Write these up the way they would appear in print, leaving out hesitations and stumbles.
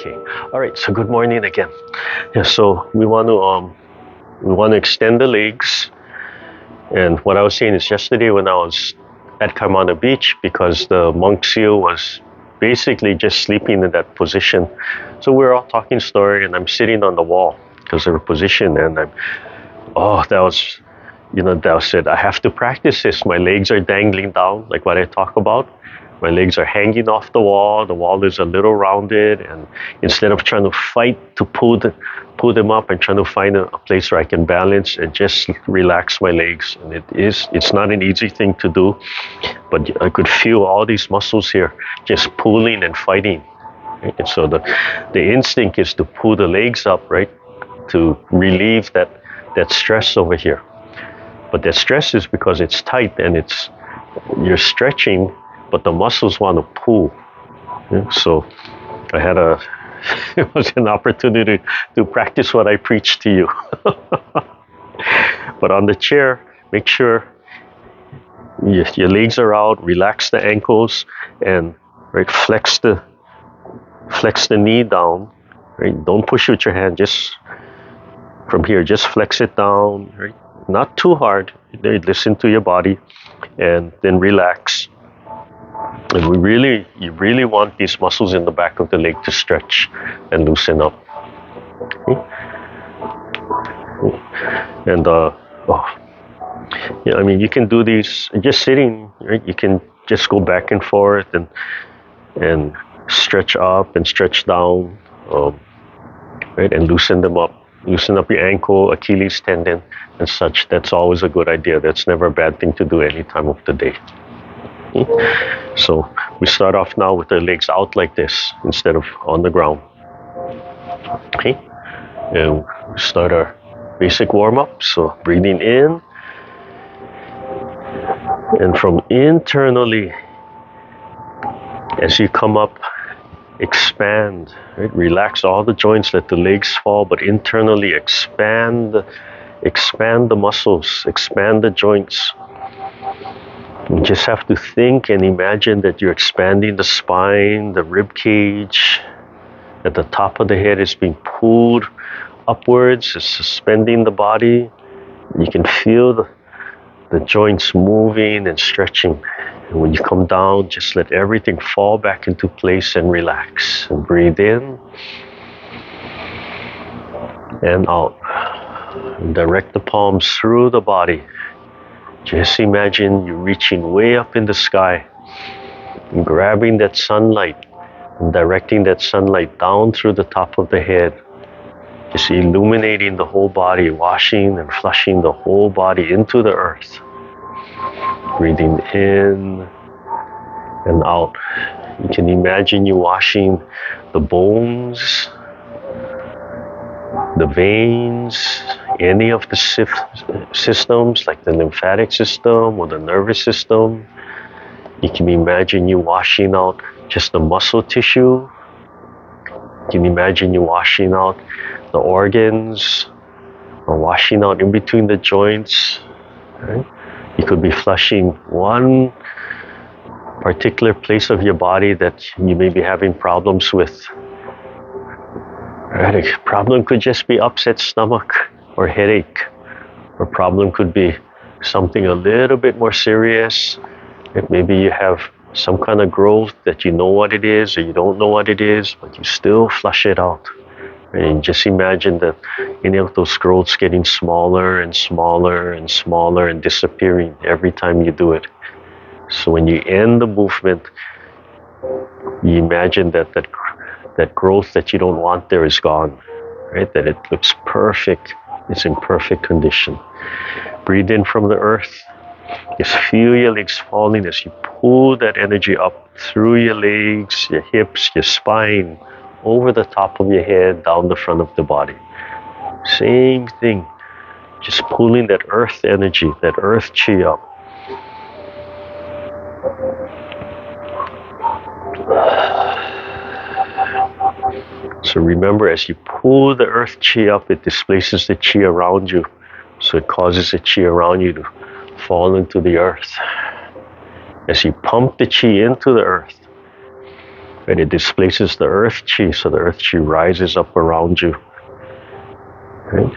Okay. All right. So good morning again. Yeah. So we want to extend the legs. And what I was saying is yesterday when I was at Kaimana Beach, because the monk seal was basically just sleeping in that position. So we were all talking story, and I'm sitting on the wall because of her position, and that was, that was it. I have to practice this. My legs are dangling down, like what I talk about. My legs are hanging off the wall. The wall is a little rounded, and instead of trying to fight to pull them up and trying to find a place where I can balance and just relax my legs. And it's not an easy thing to do, but I could feel all these muscles here just pulling and fighting. Right? And so the instinct is to pull the legs up, right, to relieve that stress over here. But that stress is because it's tight and you're stretching, but the muscles want to pull. Yeah? So I had it was an opportunity to practice what I preach to you. But on the chair, make sure your legs are out, relax the ankles, and right, flex the knee down. Right? Don't push with your hand, just from here, just flex it down, right? Not too hard. Listen to your body, and then relax. And you really want these muscles in the back of the leg to stretch and loosen up. Okay? And I mean, you can do these just sitting. Right? You can just go back and forth and stretch up and stretch down, right? And loosen them up. Loosen up your ankle, Achilles tendon, and such. That's always a good idea. That's never a bad thing to do any time of the day. Okay? So we start off now with the legs out like this instead of on the ground. Okay? And we start our basic warm-up. So breathing in. And from internally, as you come up, expand, right? Relax all the joints, let the legs fall, but internally expand the muscles, expand the joints. You just have to think and imagine that you're expanding the spine, the rib cage, that the top of the head is being pulled upwards, it's suspending the body. You can feel the joints moving and stretching. And when you come down, just let everything fall back into place and relax. And breathe in and out. And direct the palms through the body. Just imagine you reaching way up in the sky and grabbing that sunlight and directing that sunlight down through the top of the head. Just illuminating the whole body, washing and flushing the whole body into the earth. Breathing in and out. You can imagine you washing the bones, the veins, any of the systems like the lymphatic system or the nervous system. You can imagine you washing out just the muscle tissue. You can imagine you washing out the organs or washing out in between the joints. Right? You could be flushing one particular place of your body that you may be having problems with. Right? A problem could just be upset stomach or headache. Or problem could be something a little bit more serious. If maybe you have some kind of growth that you know what it is or you don't know what it is, but you still flush it out. And just imagine that any of those growths getting smaller and smaller and smaller and disappearing every time you do it. So when you end the movement, you imagine that growth that you don't want there is gone, right? That it looks perfect. It's in perfect condition. Breathe in from the earth. Just feel your legs falling as you pull that energy up through your legs, your hips, your spine, over the top of your head, down the front of the body. Same thing. Just pulling that earth energy, that earth chi up. So remember, as you pull the earth chi up, it displaces the chi around you. So it causes the chi around you to fall into the earth. As you pump the chi into the earth, Right? It displaces the earth chi, so the earth chi rises up around you. Right?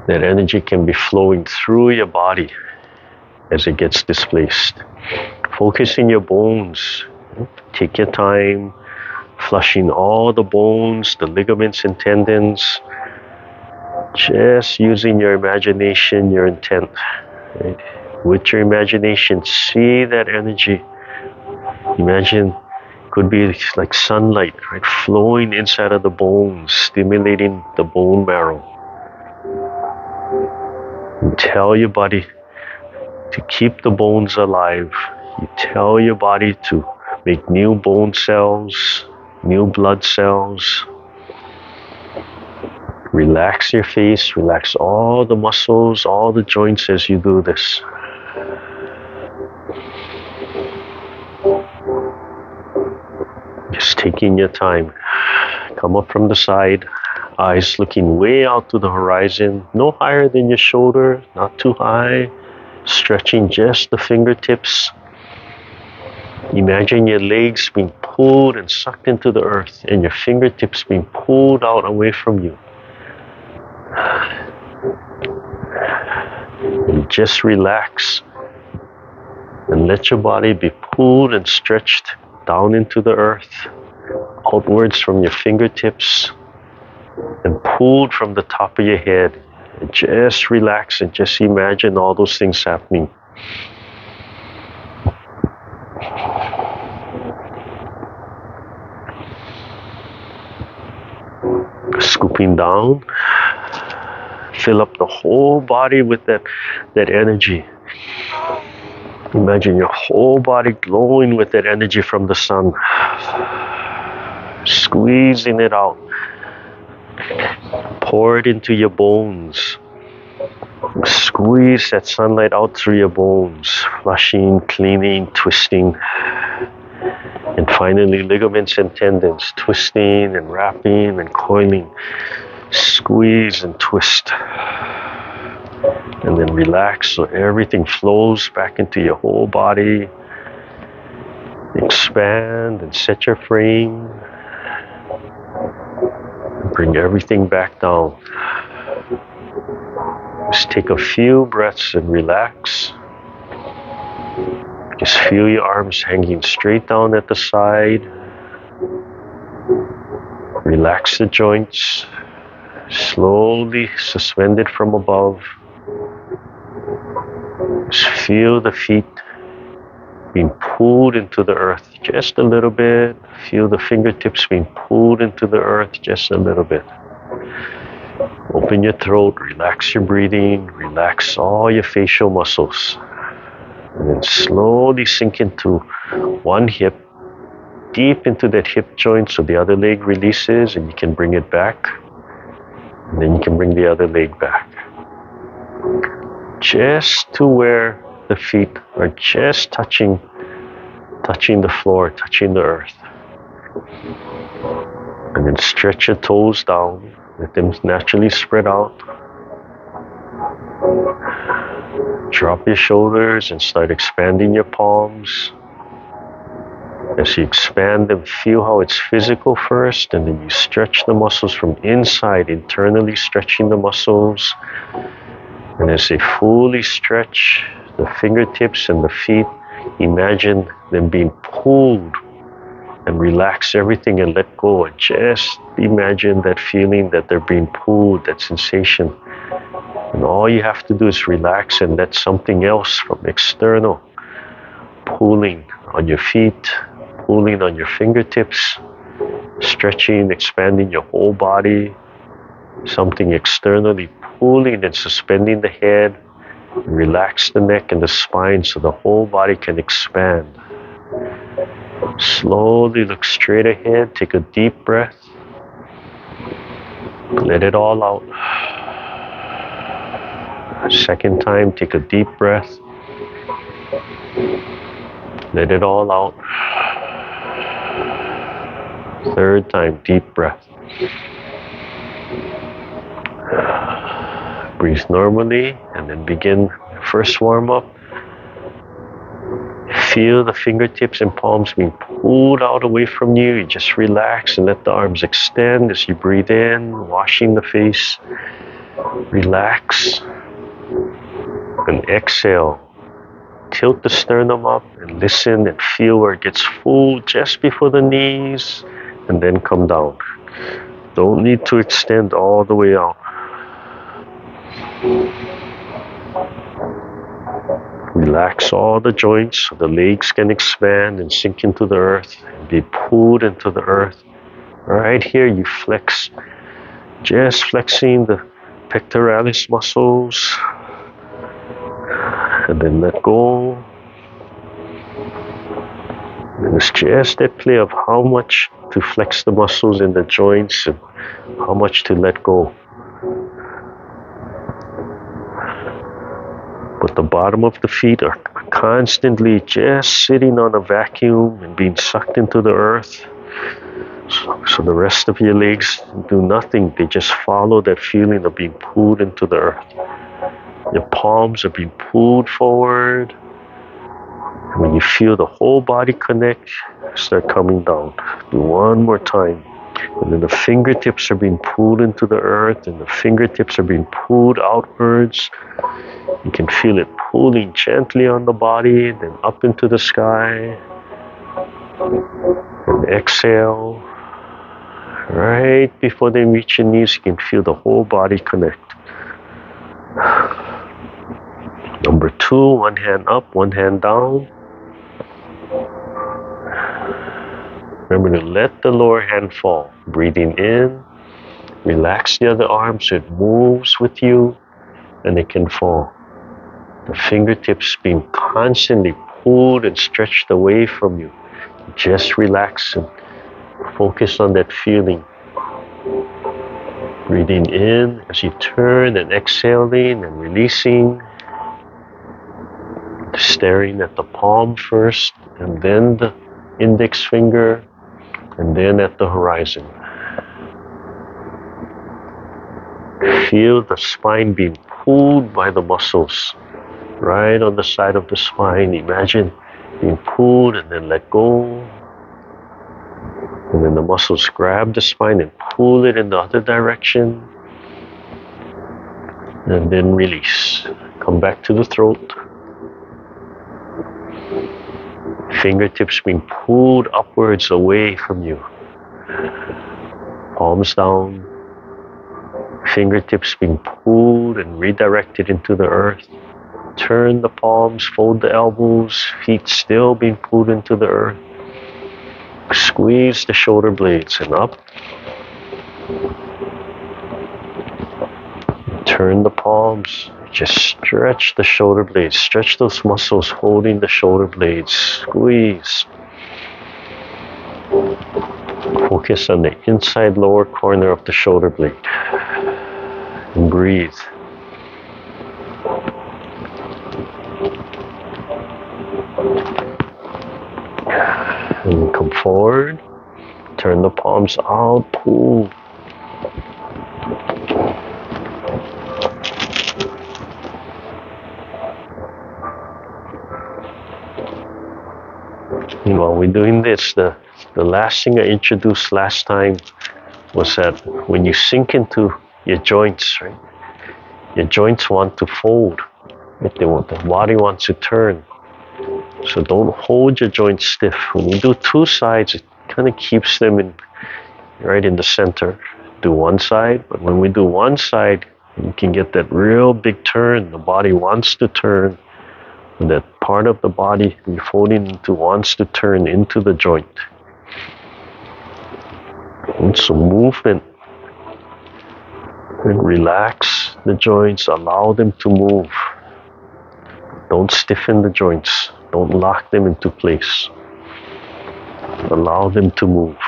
That energy can be flowing through your body as it gets displaced. Focus in your bones. Take your time, flushing all the bones, the ligaments and tendons, just using your imagination, your intent. Right? With your imagination, see that energy. Imagine it could be like sunlight, right, flowing inside of the bones, stimulating the bone marrow. You tell your body to keep the bones alive. You tell your body to make new bone cells, new blood cells. Relax your face, relax all the muscles, all the joints as you do this. Just taking your time. Come up from the side, eyes looking way out to the horizon, no higher than your shoulder, not too high. Stretching just the fingertips. Imagine your legs being pulled and sucked into the earth and your fingertips being pulled out away from you. And just relax and let your body be pulled and stretched down into the earth, outwards from your fingertips, and pulled from the top of your head. And just relax and just imagine all those things happening. Scooping down, fill up the whole body with that energy. Imagine your whole body glowing with that energy from the sun. Squeezing it out. Pour it into your bones. Squeeze that sunlight out through your bones, flushing, cleaning, twisting. And finally, ligaments and tendons, twisting and wrapping and coiling. Squeeze and twist. And then relax so everything flows back into your whole body. Expand and set your frame. Bring everything back down. Just take a few breaths and relax. Just feel your arms hanging straight down at the side. Relax the joints. Slowly suspend it from above. Just feel the feet being pulled into the earth just a little bit. Feel the fingertips being pulled into the earth just a little bit. Open your throat, relax your breathing, relax all your facial muscles. And then slowly sink into one hip, deep into that hip joint so the other leg releases and you can bring it back. And then you can bring the other leg back. Just to where the feet are just touching the floor, touching the earth. And then stretch your toes down, let them naturally spread out. Drop your shoulders and start expanding your palms. As you expand them, feel how it's physical first, and then you stretch the muscles from inside, internally stretching the muscles. And as they fully stretch, the fingertips and the feet, imagine them being pulled, and relax everything and let go. And just imagine that feeling that they're being pulled, that sensation. And all you have to do is relax and let something else from external pulling on your feet, pulling on your fingertips, stretching, expanding your whole body, something externally pulling and suspending the head. Relax the neck and the spine so the whole body can expand. Slowly look straight ahead, take a deep breath. Let it all out. Second time, take a deep breath. Let it all out. Third time, deep breath. Breathe normally and then begin first warm up. Feel the fingertips and palms being pulled out away from you. You just relax and let the arms extend as you breathe in, washing the face. Relax. And exhale. Tilt the sternum up and listen and feel where it gets full just before the knees, and then come down. Don't need to extend all the way out. Relax all the joints so the legs can expand and sink into the earth and be pulled into the earth. Right here you flex, just flexing the pectoralis muscles, and then let go. And it's just that play of how much to flex the muscles in the joints and how much to let go. But the bottom of the feet are constantly just sitting on a vacuum and being sucked into the earth. So the rest of your legs do nothing. They just follow that feeling of being pulled into the earth. Your palms are being pulled forward. And when you feel the whole body connect, start coming down. Do one more time. And then the fingertips are being pulled into the earth, and the fingertips are being pulled outwards. You can feel it pulling gently on the body, then up into the sky. And exhale. Right before they reach your knees, you can feel the whole body connect. Number 2, one hand up, one hand down. Remember to let the lower hand fall. Breathing in, relax the other arm so it moves with you and it can fall. The fingertips being constantly pulled and stretched away from you. Just relax and focus on that feeling. Breathing in as you turn and exhaling and releasing. Staring at the palm first, and then the index finger, and then at the horizon. Feel the spine being pulled by the muscles right on the side of the spine. Imagine being pulled and then let go. And then the muscles grab the spine and pull it in the other direction. And then release. Come back to the throat. Fingertips being pulled upwards away from you. Palms down. Fingertips being pulled and redirected into the earth. Turn the palms, fold the elbows, feet still being pulled into the earth. Squeeze the shoulder blades and up. Turn the palms. Just stretch the shoulder blades. Stretch those muscles holding the shoulder blades. Squeeze. Focus on the inside lower corner of the shoulder blade. And breathe. And come forward. Turn the palms out. Pull. While we're doing this, the last thing I introduced last time was that when you sink into your joints, right? Your joints want to fold. If they want, the body wants to turn. So don't hold your joints stiff. When you do 2 sides, it kind of keeps them right in the center. Do one side, but when we do one side, you can get that real big turn. The body wants to turn. And that part of the body you're folding into wants to turn into the joint. And so movement. And relax the joints. Allow them to move. Don't stiffen the joints. Don't lock them into place. Allow them to move.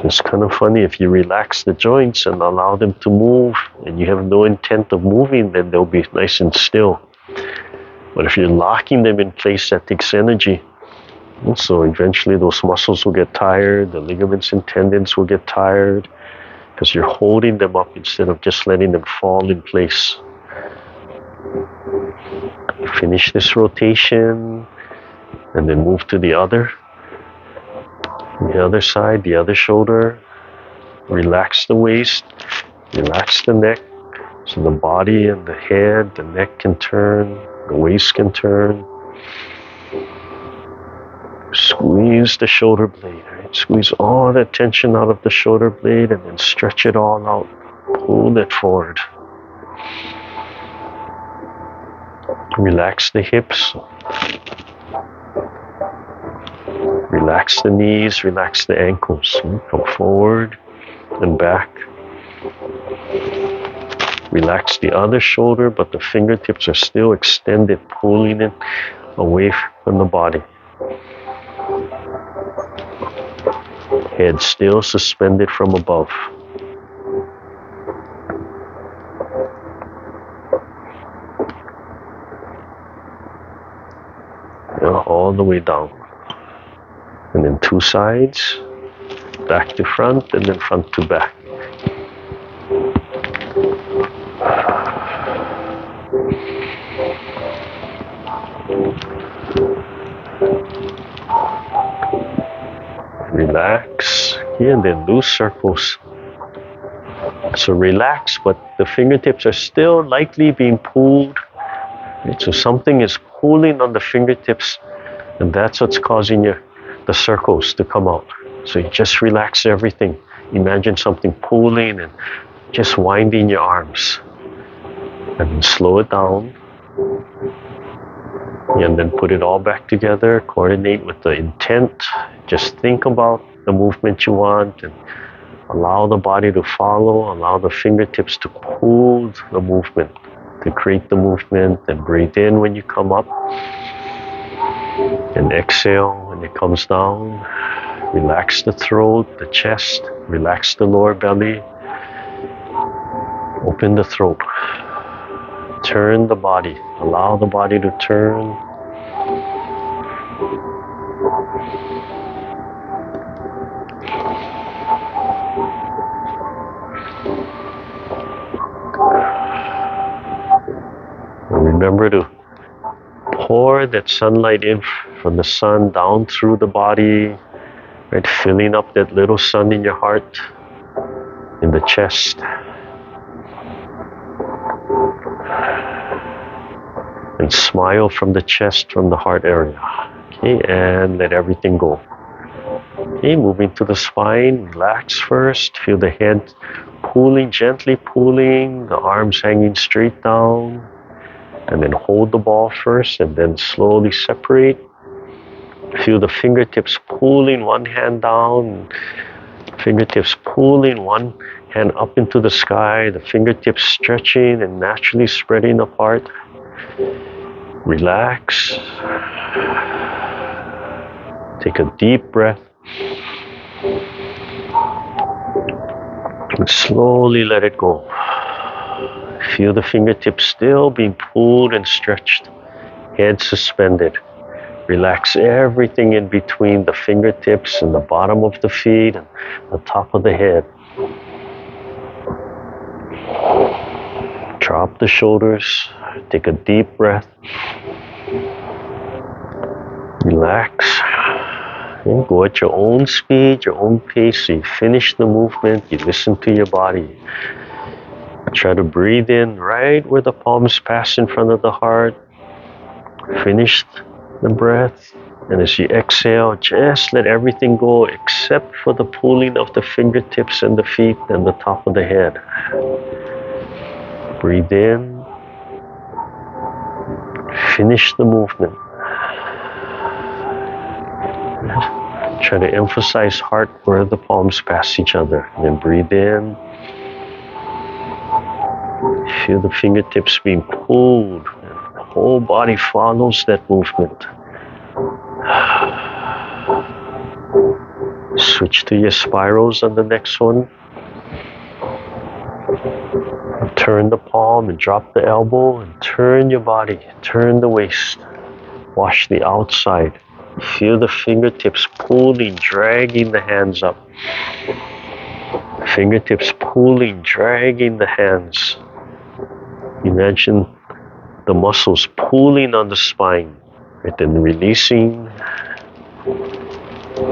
It's kind of funny, if you relax the joints and allow them to move and you have no intent of moving, then they'll be nice and still. But if you're locking them in place, that takes energy. And so eventually those muscles will get tired, the ligaments and tendons will get tired because you're holding them up instead of just letting them fall in place. Finish this rotation and then move to the other side, the other shoulder. Relax the waist, relax the neck, so the body and the head, the neck can turn, the waist can turn. Squeeze the shoulder blade, right? Squeeze all the tension out of the shoulder blade and then stretch it all out. Pull it forward. Relax the hips. Relax the knees, relax the ankles. Come forward and back. Relax the other shoulder, but the fingertips are still extended, pulling it away from the body. Head still suspended from above. All the way down. And then two sides, back to front and then front to back. Relax, and then loose circles. So relax, but the fingertips are still lightly being pulled. Right? So something is pulling on the fingertips, and that's what's causing the circles to come out. So you just relax everything. Imagine something pulling and just winding your arms. And slow it down. And then put it all back together, coordinate with the intent. Just think about the movement you want and allow the body to follow, allow the fingertips to pull the movement, to create the movement, and breathe in when you come up. And exhale when it comes down. Relax the throat, the chest, relax the lower belly. Open the throat. Turn the body. Allow the body to turn. And remember to pour that sunlight in from the sun down through the body, right? Filling up that little sun in your heart, in the chest. And smile from the chest, from the heart area. Okay, and let everything go. Okay, moving to the spine, relax first. Feel the head pulling, gently pulling, the arms hanging straight down. And then hold the ball first and then slowly separate. Feel the fingertips pulling one hand down, fingertips pulling one hand up into the sky, the fingertips stretching and naturally spreading apart. Relax. Take a deep breath. And slowly let it go. Feel the fingertips still being pulled and stretched. Head suspended. Relax everything in between the fingertips and the bottom of the feet and the top of the head. Drop the shoulders. Take a deep breath. Relax. And go at your own speed, your own pace. So you finish the movement. You listen to your body. Try to breathe in right where the palms pass in front of the heart. Finish the breath. And as you exhale, just let everything go except for the pulling of the fingertips and the feet and the top of the head. Breathe in. Finish the movement. Try to emphasize heart where the palms pass each other. And then breathe in. Feel the fingertips being pulled. The whole body follows that movement. Switch to your spirals on the next one. Turn the palm and drop the elbow and turn your body. Turn the waist. Wash the outside. Feel the fingertips pulling, dragging the hands up. Fingertips pulling, dragging the hands. Imagine the muscles pulling on the spine, right? Then releasing,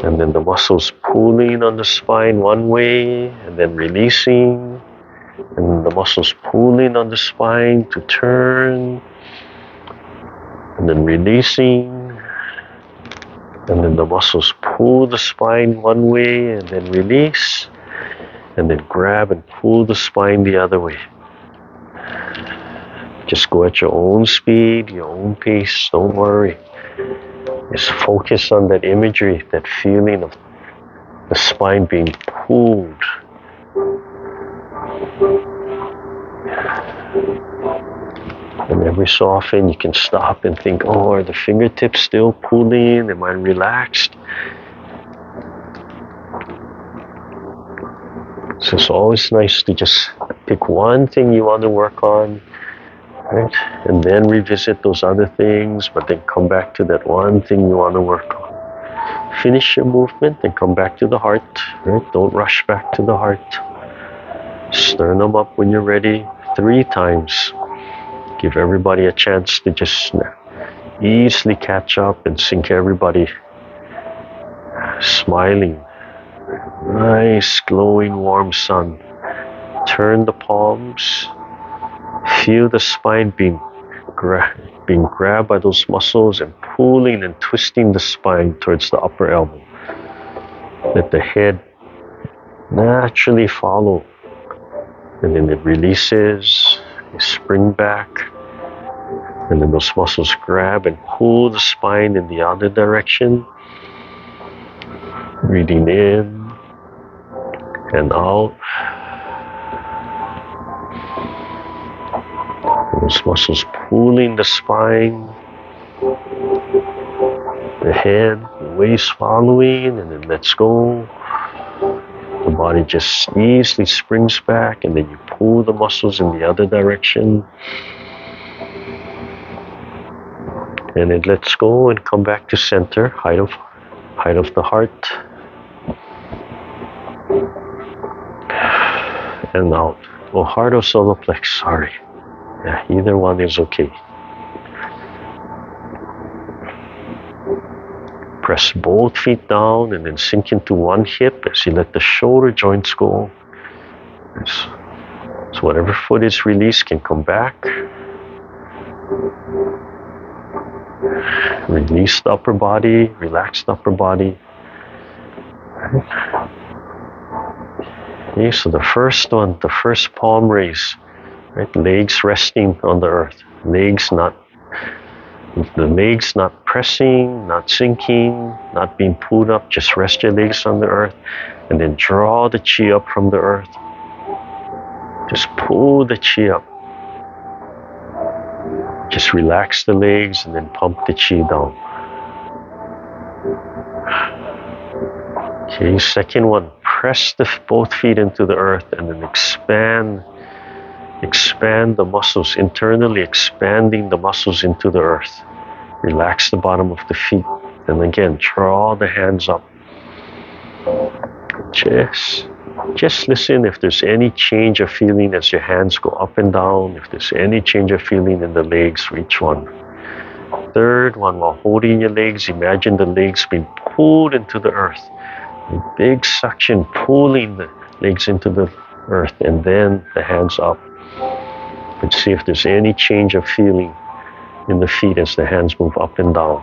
and then the muscles pulling on the spine one way, and then releasing, and the muscles pulling on the spine to turn, and then releasing, and then the muscles pull the spine one way, and then release, and then grab and pull the spine the other way. Just go at your own speed, your own pace, don't worry. Just focus on that imagery, that feeling of the spine being pulled. And every so often you can stop and think, oh, are the fingertips still pulling? Am I relaxed? So it's always nice to just pick one thing you want to work on, right? And then revisit those other things, but then come back to that one thing you want to work on. Finish your movement and come back to the heart, right? Don't rush back to the heart. Sternum up when you're ready, 3 times. Give everybody a chance to just easily catch up and sync everybody. Smiling. Nice, glowing, warm sun. Turn the palms. Feel the spine being grabbed by those muscles and pulling and twisting the spine towards the upper elbow. Let the head naturally follow. And then it releases. You spring back. And then those muscles grab and pull the spine in the other direction. Breathing in and out. Those muscles pulling the spine, the head, the waist following, and then lets go. The body just easily springs back, and then you pull the muscles in the other direction. And it lets go and come back to center, height of the heart. And out. Or heart or solar plex, sorry. Yeah, either one is okay. Press both feet down and then sink into one hip as you let the shoulder joints go. So whatever foot is released can come back. Release the upper body, relax the upper body. Okay, so the first one, the first palm raise, right? Legs resting on the earth. The legs not pressing, not sinking, not being pulled up. Just rest your legs on the earth and then draw the chi up from the earth. Just pull the chi up. Just relax the legs and then pump the chi down. Okay, second one, press both feet into the earth and then expand the muscles internally, expanding the muscles into the earth. Relax the bottom of the feet. And again, draw the hands up. Just listen if there's any change of feeling as your hands go up and down, if there's any change of feeling in the legs for each one. Third one, while holding your legs, imagine the legs being pulled into the earth. A big suction pulling the legs into the earth, and then the hands up. And see if there's any change of feeling in the feet as the hands move up and down.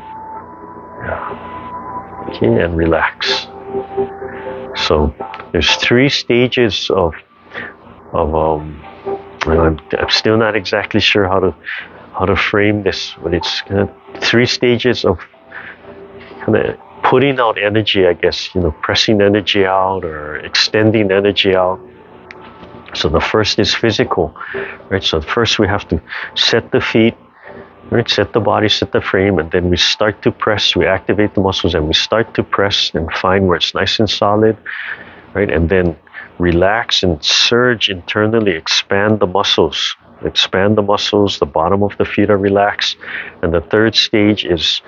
Yeah. Okay, and relax. So there's 3 stages of I'm still not exactly sure how to frame this, but it's 3 stages of kind of putting out energy, I guess, pressing energy out or extending energy out. So the first is physical, right? So first we have to set the feet, right? Set the body, set the frame, and then we start to press. We activate the muscles and we start to press and find where it's nice and solid, right? And then relax and surge internally, expand the muscles. Expand the muscles, the bottom of the feet are relaxed. And the third stage is,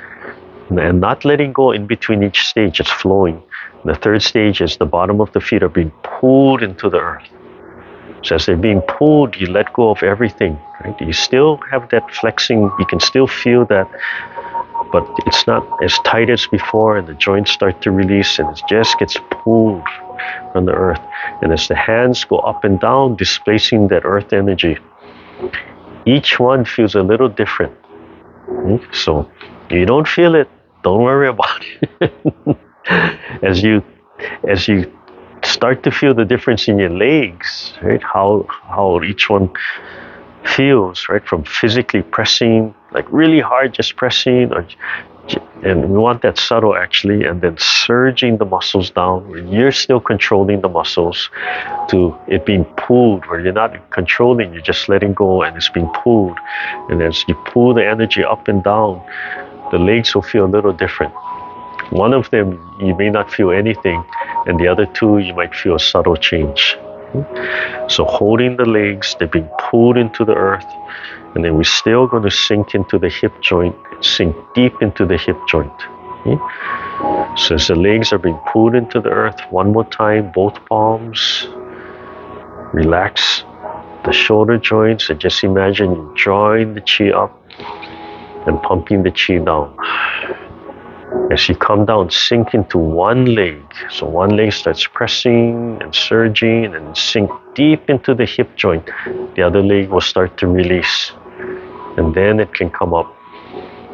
and not letting go in between each stage, it's flowing. The third stage is the bottom of the feet are being pulled into the earth. So as they're being pulled, you let go of everything, right? You still have that flexing, you can still feel that, but it's not as tight as before, and the joints start to release, and it just gets pulled from the earth. And as the hands go up and down, displacing that earth energy, each one feels a little different. So you don't feel it, don't worry about it. as you start to feel the difference in your legs, right? How each one feels, right? From physically pressing, like really hard, just pressing, and we want that subtle actually, and then surging the muscles down where you're still controlling the muscles, to it being pulled where you're not controlling, you're just letting go and it's being pulled. And as you pull the energy up and down, the legs will feel a little different. One of them you may not feel anything, and the other two you might feel a subtle change. So holding the legs, they're being pulled into the earth, and then we're still going to sink into the hip joint, sink deep into the hip joint. So as the legs are being pulled into the earth, one more time, both palms, relax the shoulder joints, and just imagine you drawing the chi up and pumping the chi down. As you come down, sink into one leg. So one leg starts pressing and surging, and sink deep into the hip joint. The other leg will start to release. And then it can come up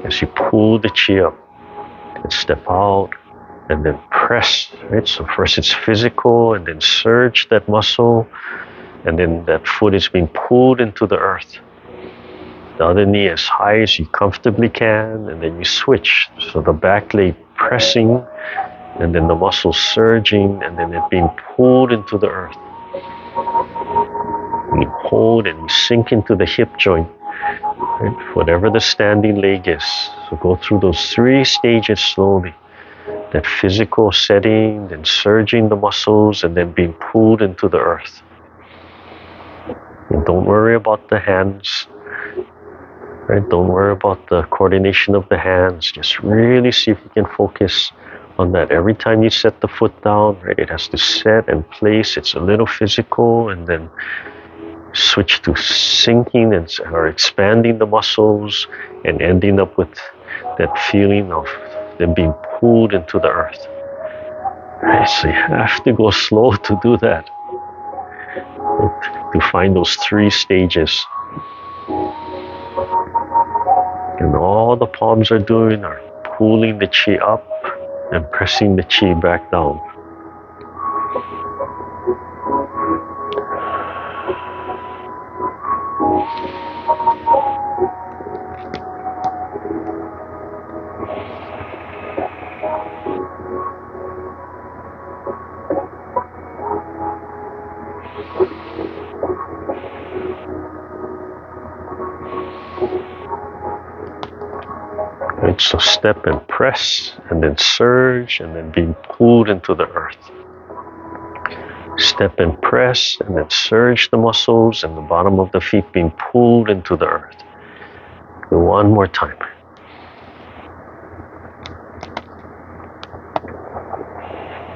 as you pull the chi up and step out and then press, right? So first it's physical, and then surge that muscle, and then that foot is being pulled into the earth. The other knee as high as you comfortably can, and then you switch. So the back leg pressing, and then the muscle surging, and then it being pulled into the earth. And you hold and you sink into the hip joint, right? Whatever the standing leg is. So go through those 3 stages slowly. That physical setting, then surging the muscles, and then being pulled into the earth. And don't worry about the hands. Right? Don't worry about the coordination of the hands. Just really see if you can focus on that. Every time you set the foot down, right, it has to set and place. It's a little physical, and then switch to sinking or expanding the muscles, and ending up with that feeling of them being pulled into the earth. Right? So you have to go slow to do that, right? To find those 3 stages. And all the palms are doing are pulling the chi up and pressing the chi back down. Right, so step and press, and then surge, and then being pulled into the earth. Step and press, and then surge the muscles, and the bottom of the feet being pulled into the earth. Do one more time.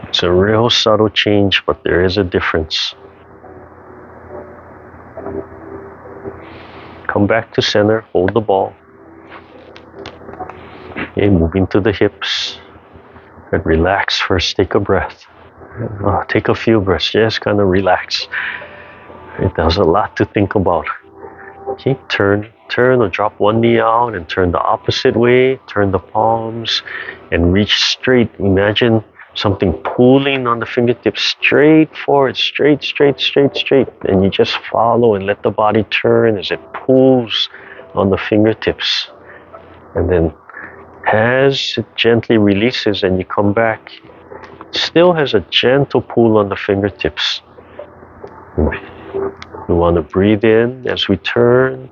It's a real subtle change, but there is a difference. Come back to center, hold the ball. Okay, moving to the hips. And relax first, take a breath. Take a few breaths, just kind of relax. There's a lot to think about. Okay, turn or drop one knee out and turn the opposite way. Turn the palms and reach straight. Imagine something pulling on the fingertips straight forward, straight. And you just follow and let the body turn as it pulls on the fingertips. And then as it gently releases and you come back, it still has a gentle pull on the fingertips. We want to breathe in as we turn,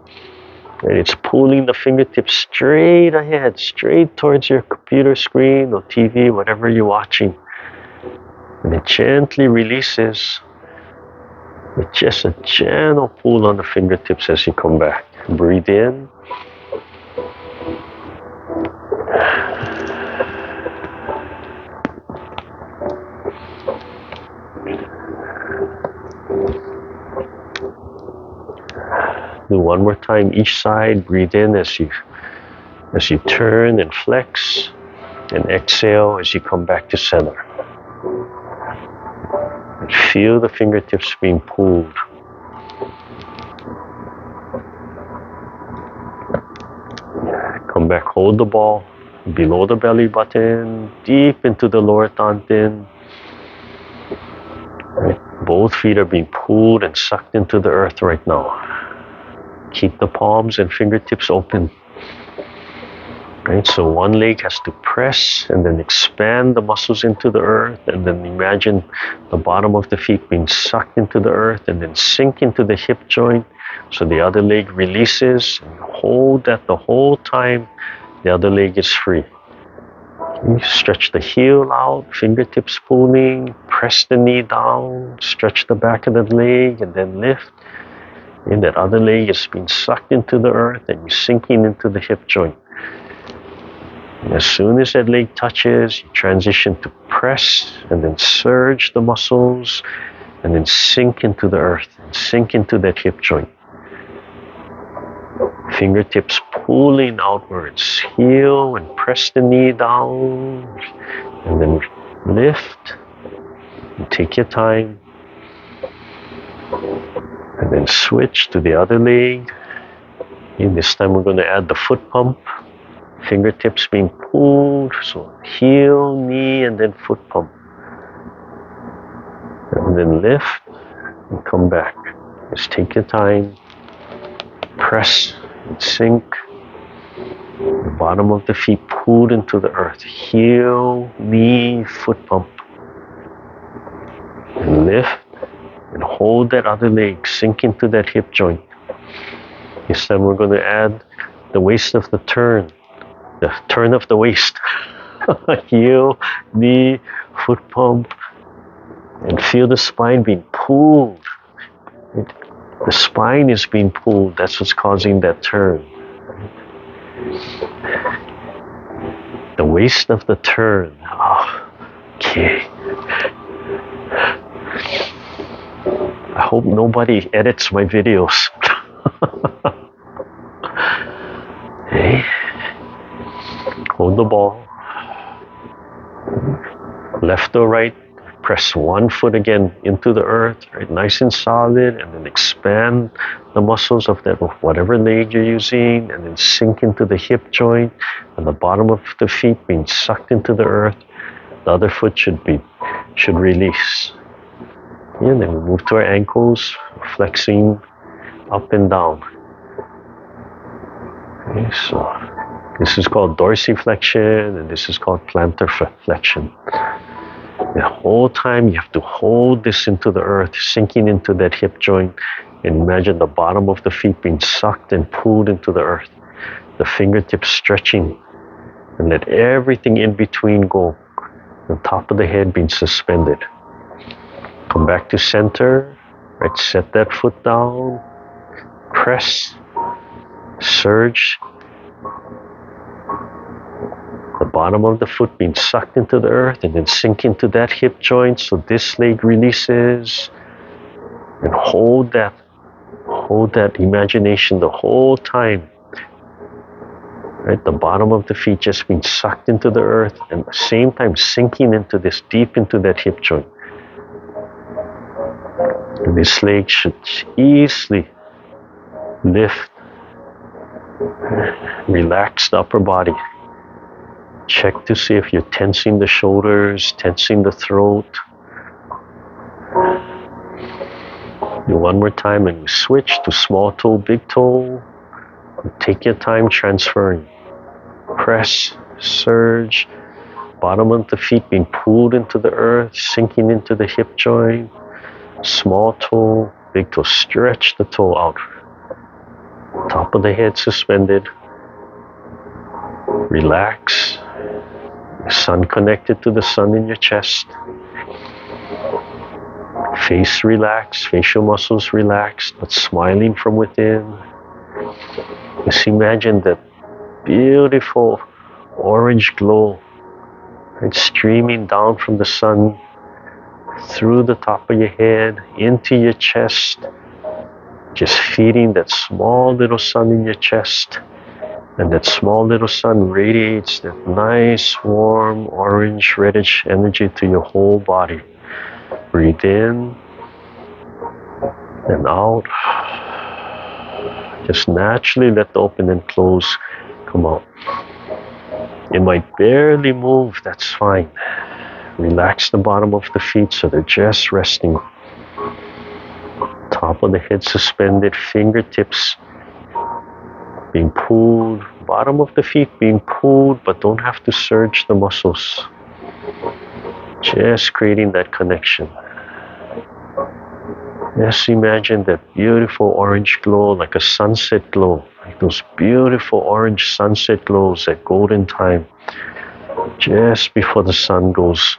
and it's pulling the fingertips straight ahead, straight towards your computer screen or TV, whatever you're watching. And it gently releases with just a gentle pull on the fingertips as you come back. Breathe in. Do one more time each side. Breathe in as you turn and flex, and exhale as you come back to center. And feel the fingertips being pulled. Come back, hold the ball below the belly button, deep into the lower dantian. Right. Both feet are being pulled and sucked into the earth right now. Keep the palms and fingertips open. Right, so one leg has to press and then expand the muscles into the earth, and then imagine the bottom of the feet being sucked into the earth and then sink into the hip joint. So the other leg releases, and hold that the whole time the other leg is free. You stretch the heel out, fingertips pulling, press the knee down, stretch the back of the leg, and then lift. And that other leg is being sucked into the earth, and you're sinking into the hip joint. And as soon as that leg touches, you transition to press and then surge the muscles and then sink into the earth and sink into that hip joint. Fingertips pulling outwards, heel and press the knee down, and then lift and take your time, and then switch to the other leg. And this time we're going to add the foot pump. Fingertips being pulled, so heel, knee, and then foot pump. And then lift and come back. Just take your time. Press and sink. The bottom of the feet pulled into the earth. Heel, knee, foot pump. And lift and hold that other leg. Sink into that hip joint. This time we're going to add the waist of the turn. The turn of the waist. Heel, knee, foot pump, and feel the spine being pulled. The spine is being pulled. That's what's causing that turn. The waist of the turn. Oh, okay. I hope nobody edits my videos. Okay. Hold the ball. Left or right, press one foot again into the earth, right, nice and solid, and then expand the muscles of that whatever leg you're using, and then sink into the hip joint, and the bottom of the feet being sucked into the earth. The other foot should release. And then we move to our ankles, flexing up and down. Okay, so this is called dorsiflexion, and this is called plantar flexion. The whole time you have to hold this into the earth, sinking into that hip joint, and imagine the bottom of the feet being sucked and pulled into the earth. The fingertips stretching, and let everything in between go. The top of the head being suspended. Come back to center, right? Set that foot down, press, surge. The bottom of the foot being sucked into the earth, and then sink into that hip joint so this leg releases, and hold that imagination the whole time. Right, the bottom of the feet just being sucked into the earth, and at the same time sinking into this, deep into that hip joint. And this leg should easily lift, relax the upper body. Check to see if you're tensing the shoulders, tensing the throat. Do one more time and you switch to small toe, big toe. Take your time transferring. Press, surge, bottom of the feet being pulled into the earth, sinking into the hip joint. Small toe, big toe, stretch the toe out. Top of the head suspended. Relax. Sun connected to the sun in your chest. Face relaxed, facial muscles relaxed, but smiling from within. Just imagine that beautiful orange glow, right, streaming down from the sun through the top of your head, into your chest, just feeding that small little sun in your chest. And that small little sun radiates that nice, warm, orange, reddish energy to your whole body. Breathe in and out. Just naturally let the open and close come out. It might barely move, that's fine. Relax the bottom of the feet so they're just resting. Top of the head suspended, fingertips being pulled, bottom of the feet being pulled, but don't have to surge the muscles. Just creating that connection. Just imagine that beautiful orange glow, like a sunset glow, like those beautiful orange sunset glows at golden time, just before the sun goes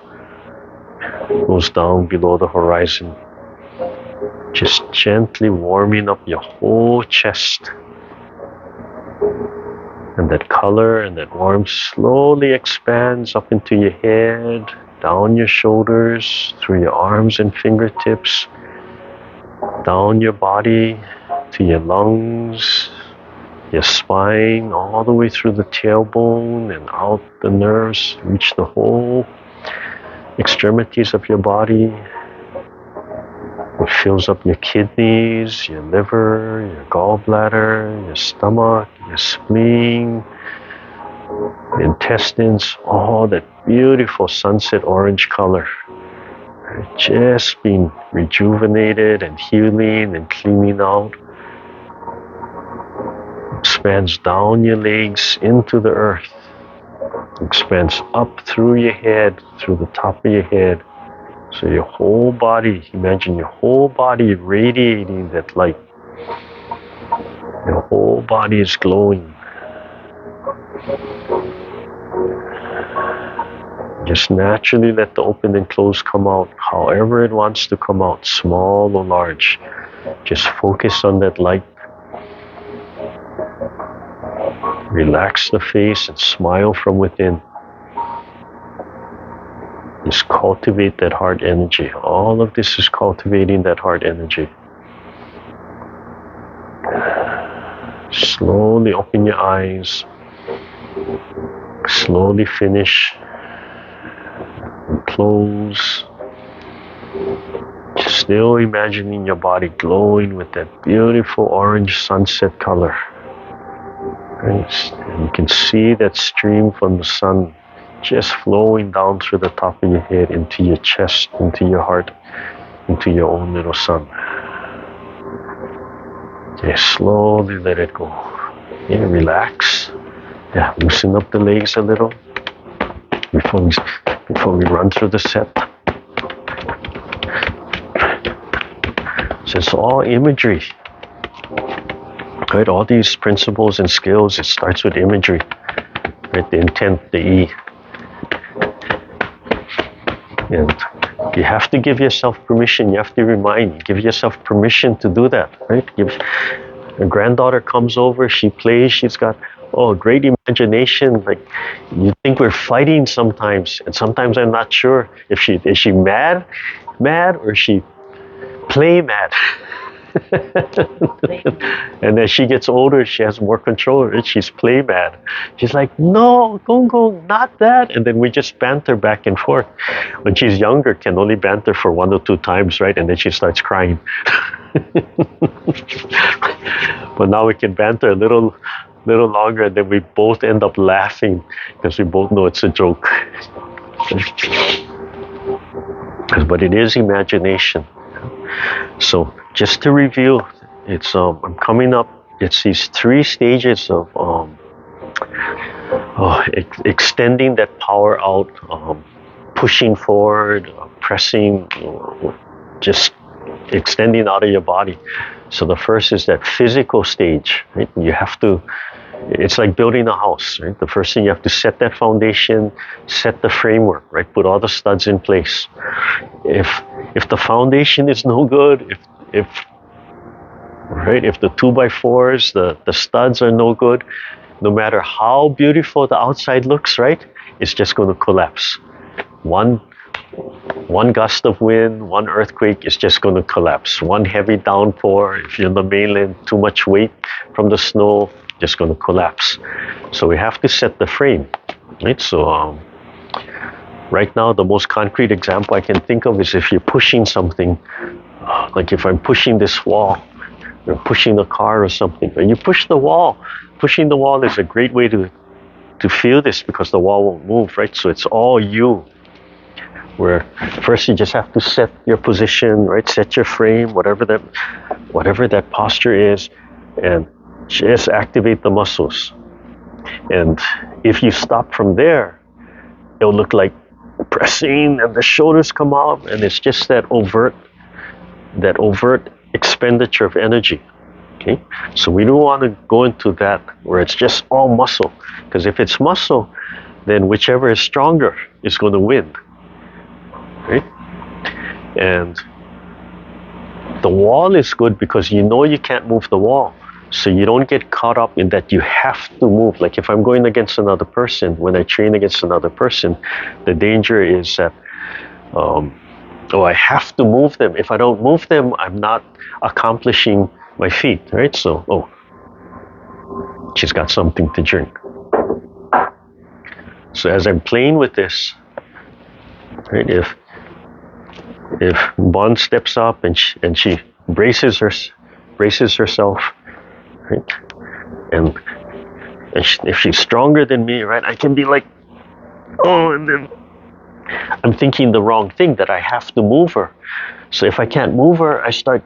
down below the horizon. Just gently warming up your whole chest. And that color and that warmth slowly expands up into your head, down your shoulders, through your arms and fingertips, down your body to your lungs, your spine, all the way through the tailbone and out the nerves, reach the whole extremities of your body. It fills up your kidneys, your liver, your gallbladder, your stomach, your spleen, intestines, all that beautiful sunset orange color. Just being rejuvenated and healing and cleaning out. Expands down your legs into the earth. Expands up through your head, through the top of your head. So your whole body, imagine your whole body radiating that light. Your whole body is glowing. Just naturally let the open and close come out, however it wants to come out, small or large. Just focus on that light. Relax the face and smile from within. Just cultivate that heart energy. All of this is cultivating that heart energy. Slowly open your eyes. Slowly finish. And close. Just still imagining your body glowing with that beautiful orange sunset color. And you can see that stream from the sun just flowing down through the top of your head, into your chest, into your heart, into your own little sun. Okay, slowly let it go. Yeah, relax. Yeah, loosen up the legs a little before we run through the set. So it's all imagery. Right, all these principles and skills, it starts with imagery. Right, the intent, the E. And you have to give yourself permission. You have to give yourself permission to do that, right? A granddaughter comes over, she plays, she's got, great imagination. Like, you think we're fighting sometimes, and sometimes I'm not sure if is she mad, or is she play mad? And as she gets older, she has more control, right? She's play mad. She's like, no, Gung, not that. And then we just banter back and forth. When she's younger, can only banter for 1 or 2 times, right? And then she starts crying. But now we can banter a little longer, and then we both end up laughing because we both know it's a joke. But it is imagination. So just to review, it's I'm coming up. It's these 3 stages of extending that power out, pushing forward, pressing, just extending out of your body. So the first is that physical stage. Right? You have to. It's like building a house. Right? The first thing, you have to set that foundation, set the framework. Right? Put all the studs in place. If the foundation is no good, if the 2x4s, the studs are no good, no matter how beautiful the outside looks, right, it's just going to collapse. One one gust of wind, one earthquake is just going to collapse. One heavy downpour, if you're in the mainland, too much weight from the snow, just going to collapse. So we have to set the frame, right? So right now, the most concrete example I can think of is if you're pushing something, like if I'm pushing this wall, or pushing the car or something, and you push the wall. Pushing the wall is a great way to feel this because the wall won't move, right? So it's all you. Where first you just have to set your position, right? Set your frame, whatever that posture is, and just activate the muscles. And if you stop from there, it'll look like pressing and the shoulders come out, and it's just that overt expenditure of energy. Okay, so we don't want to go into that where it's just all muscle, because if it's muscle, then whichever is stronger is going to win, right? And the wall is good because you know you can't move the wall, so you don't get caught up in that you have to move. Like if I'm going against another person, when I train against another person, the danger is that I have to move them. If I don't move them, I'm not accomplishing my feat, right? So, she's got something to drink. So as I'm playing with this, right, if Bond steps up and she braces herself, right, and if she's stronger than me, right, I can be like, and then I'm thinking the wrong thing, that I have to move her. So if I can't move her, I start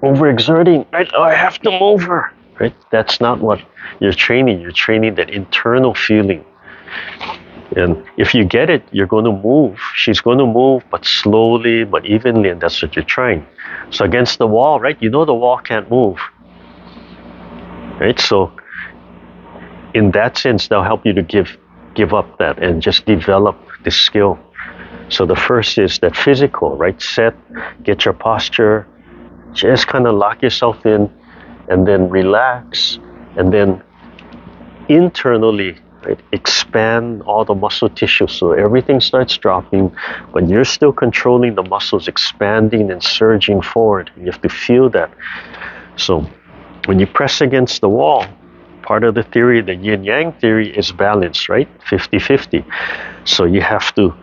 overexerting, right? Oh, I have to move her, right? That's not what you're training. You're training that internal feeling. And if you get it, you're going to move. She's going to move, but slowly, but evenly, and that's what you're trying. So against the wall, right? You know the wall can't move, right? So in that sense, they'll help you to give up that and just develop this skill. So the first is that physical, right? Set, get your posture, just kind of lock yourself in, and then relax, and then internally, right, expand all the muscle tissue. So everything starts dropping, but you're still controlling the muscles expanding and surging forward. You have to feel that. So when you press against the wall, part of the theory, the yin-yang theory, is balance, right? 50-50. So you have to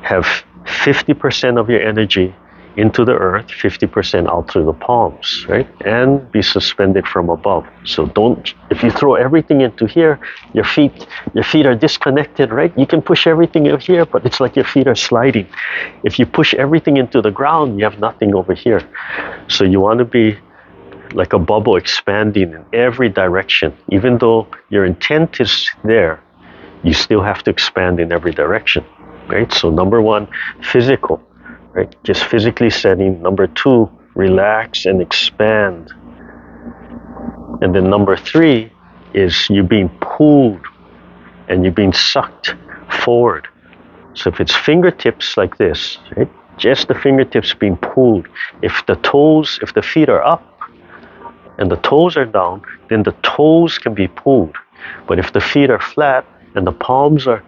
have 50% of your energy into the earth, 50% out through the palms, right? And be suspended from above. So if you throw everything into here, your feet are disconnected, right? You can push everything in here, but it's like your feet are sliding. If you push everything into the ground, you have nothing over here. So you want to be like a bubble expanding in every direction. Even though your intent is there, you still have to expand in every direction, right? So number one, physical. Right? Just physically setting. Number two, relax and expand. And then number three is you being pulled and you're being sucked forward. So if it's fingertips like this, right? Just the fingertips being pulled. If the feet are up and the toes are down, then the toes can be pulled. But if the feet are flat and the palms are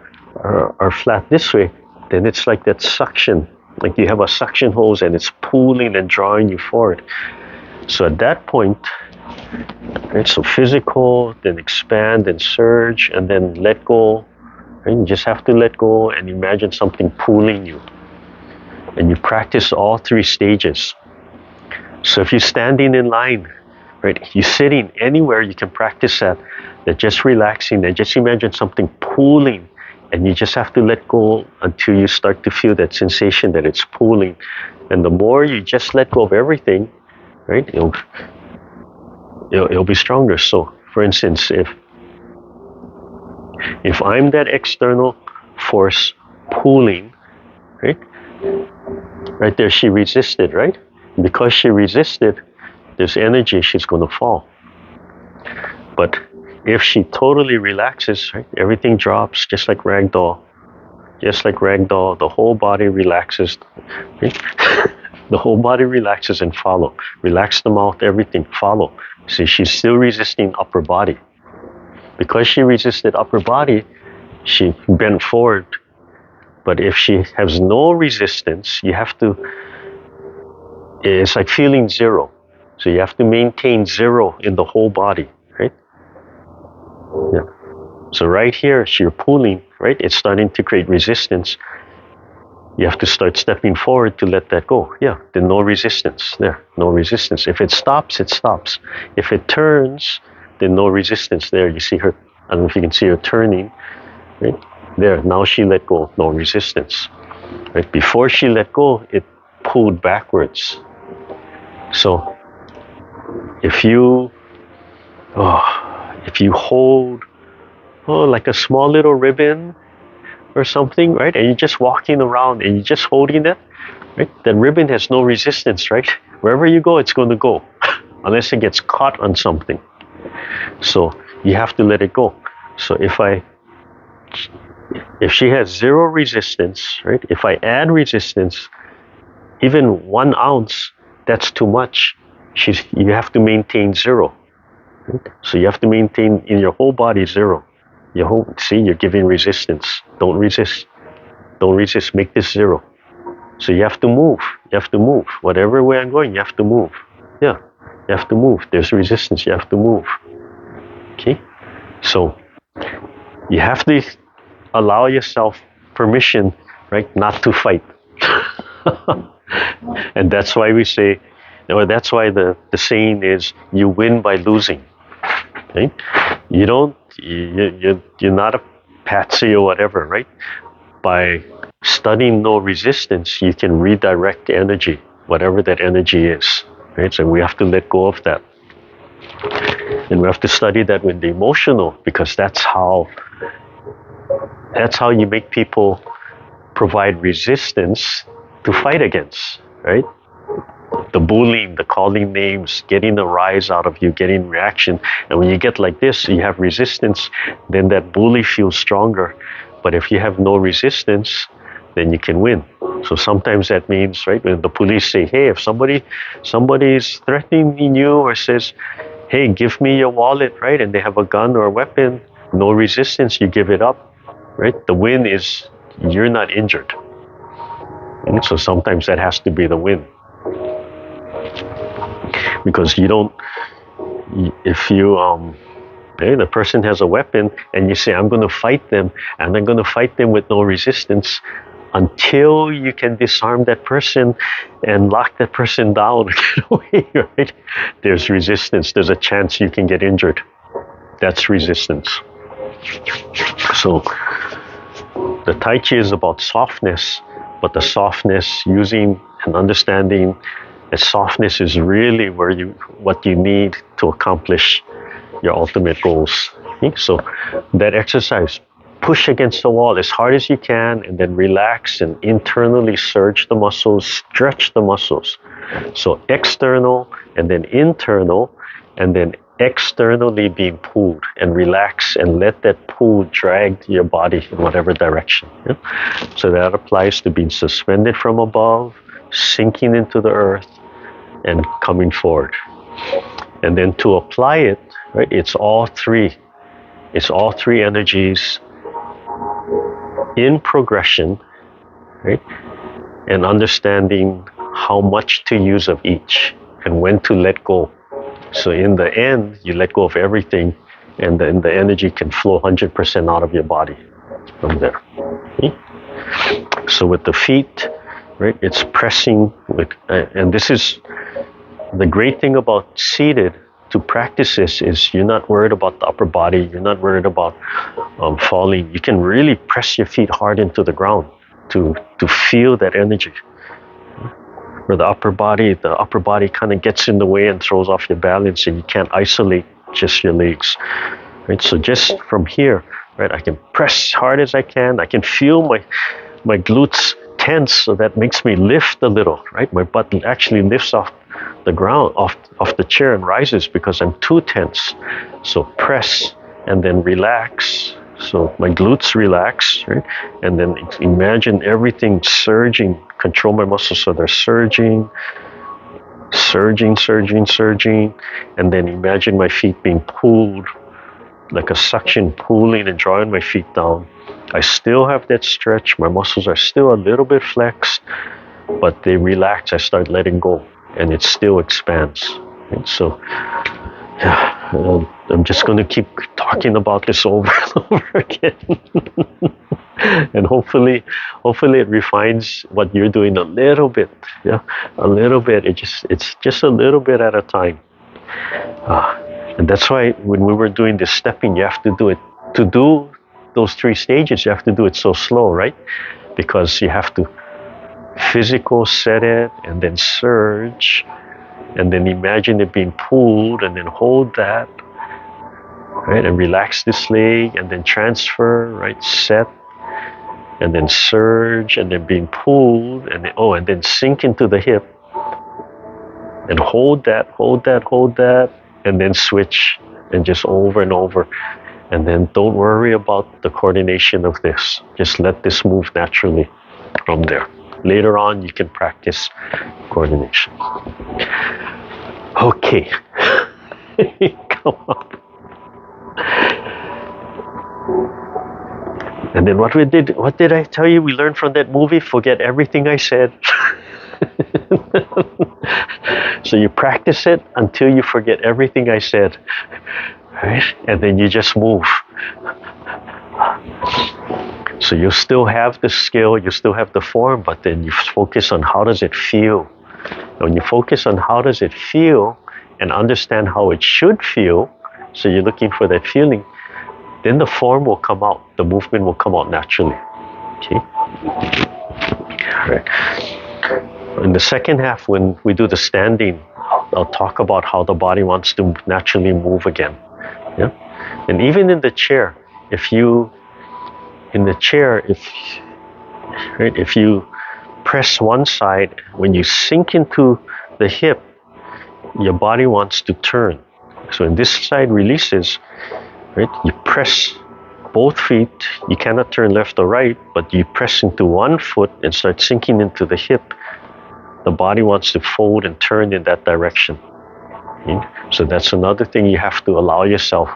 flat this way, then it's like that suction. Like you have a suction hose and it's pulling and drawing you forward. So at that point, right, so physical, then expand and surge, and then let go. Right? You just have to let go and imagine something pulling you. And you practice all three stages. So if you're standing in line, right, you're sitting anywhere, you can practice that just relaxing and just imagine something pulling. And you just have to let go until you start to feel that sensation that it's pulling. And the more you just let go of everything, right, it'll be stronger. So, for instance, if I'm that external force pulling, right there, she resisted, right? Because she resisted, there's energy, she's going to fall. But if she totally relaxes, right, everything drops, just like ragdoll. The whole body relaxes. Right? The whole body relaxes and follow. Relax the mouth, everything, follow. See, she's still resisting upper body. Because she resisted upper body, she bent forward. But if she has no resistance, you have to, it's like feeling zero. So you have to maintain zero in the whole body, right? Yeah. So right here, as you're pulling, right, it's starting to create resistance. You have to start stepping forward to let that go. Yeah, then no resistance there, no resistance. If it stops, it stops. If it turns, then no resistance there. You see her, I don't know if you can see her turning, right? There, now she let go, no resistance. Right? Before she let go, it pulled backwards. So if you hold like a small little ribbon or something, right? And you're just walking around and you're just holding it, right? That ribbon has no resistance, right? Wherever you go, it's going to go, unless it gets caught on something. So you have to let it go. So if she has zero resistance, right? If I add resistance, even 1 ounce, that's too much. You have to maintain zero. Right? So you have to maintain in your whole body zero. You're giving resistance. Don't resist. Don't resist. Make this zero. So you have to move. You have to move. Whatever way I'm going, you have to move. Yeah, you have to move. There's resistance. You have to move. Okay? So you have to allow yourself permission, right, not to fight. And that's why we say, that's why the saying is, you win by losing. Right? You're not a patsy or whatever, right? By studying no resistance, you can redirect energy, whatever that energy is. Right? So we have to let go of that. And we have to study that with the emotional, because that's how you make people provide resistance to fight against, right? The bullying, the calling names, getting a rise out of you, getting reaction. And when you get like this, you have resistance, then that bully feels stronger. But if you have no resistance, then you can win. So sometimes that means, right, when the police say, hey, if somebody is threatening you or says, hey, give me your wallet, right, and they have a gun or a weapon, no resistance, you give it up, right? The win is you're not injured. And so sometimes that has to be the win. Because if the person has a weapon and you say, I'm going to fight them, and I'm going to fight them with no resistance until you can disarm that person and lock that person down, right? There's resistance. There's a chance you can get injured. That's resistance. So the Tai Chi is about softness, but the softness, using and understanding that softness is really what you need to accomplish your ultimate goals. Okay? So that exercise, push against the wall as hard as you can, and then relax and internally surge the muscles, stretch the muscles. So external and then internal, and then externally being pulled, and relax and let that pull drag your body in whatever direction. Yeah? So that applies to being suspended from above, sinking into the earth, and coming forward. And then to apply it, right, it's all three energies in progression, right, and understanding how much to use of each and when to let go. So in the end, you let go of everything, and then the energy can flow 100% out of your body from there. Okay? So with the feet, right, it's pressing with, and this is the great thing about seated to practice this, is you're not worried about the upper body, you're not worried about falling. You can really press your feet hard into the ground to feel that energy. Where the upper body kind of gets in the way and throws off your balance, and you can't isolate just your legs. Right? So just from here, right, I can press hard as I can. I can feel my glutes tense, so that makes me lift a little, right? My butt actually lifts off the ground, off the chair, and rises because I'm too tense. So press and then relax. So my glutes relax, right? And then imagine everything surging. Control my muscles so they're surging, and then imagine my feet being pulled, like a suction pulling and drawing my feet down. I still have that stretch. My muscles are still a little bit flexed, but they relax. I start letting go, and it still expands. And so, yeah, I'm just going to keep talking about this over and over again. And hopefully it refines what you're doing a little bit. Yeah, a little bit. It's just a little bit at a time. And that's why when we were doing this stepping, you have to do it. To do those 3 stages, you have to do it so slow, right? Because you have to physical set it, and then surge, and then imagine it being pulled, and then hold that, right? And relax this leg, and then transfer, right? Set, and then surge, and then being pulled, and then, and then sink into the hip, and hold that, and then switch, and just over and over. And then don't worry about the coordination of this. Just let this move naturally from there. Later on, you can practice coordination. Okay. Come up. And then what did I tell you we learned from that movie? Forget everything I said. So you practice it until you forget everything I said. Right? And then you just move. So you still have the skill, you still have the form, but then you focus on how does it feel. When you focus on how does it feel and understand how it should feel, so you're looking for that feeling, then the form will come out, the movement will come out naturally. Okay? All right. In the second half, when we do the standing, I'll talk about how the body wants to naturally move again. Yeah? And even in the chair, if you press one side, when you sink into the hip, your body wants to turn. So when this side releases, right, you press both feet. You cannot turn left or right, but you press into one foot and start sinking into the hip. The body wants to fold and turn in that direction. Okay? So that's another thing you have to allow yourself.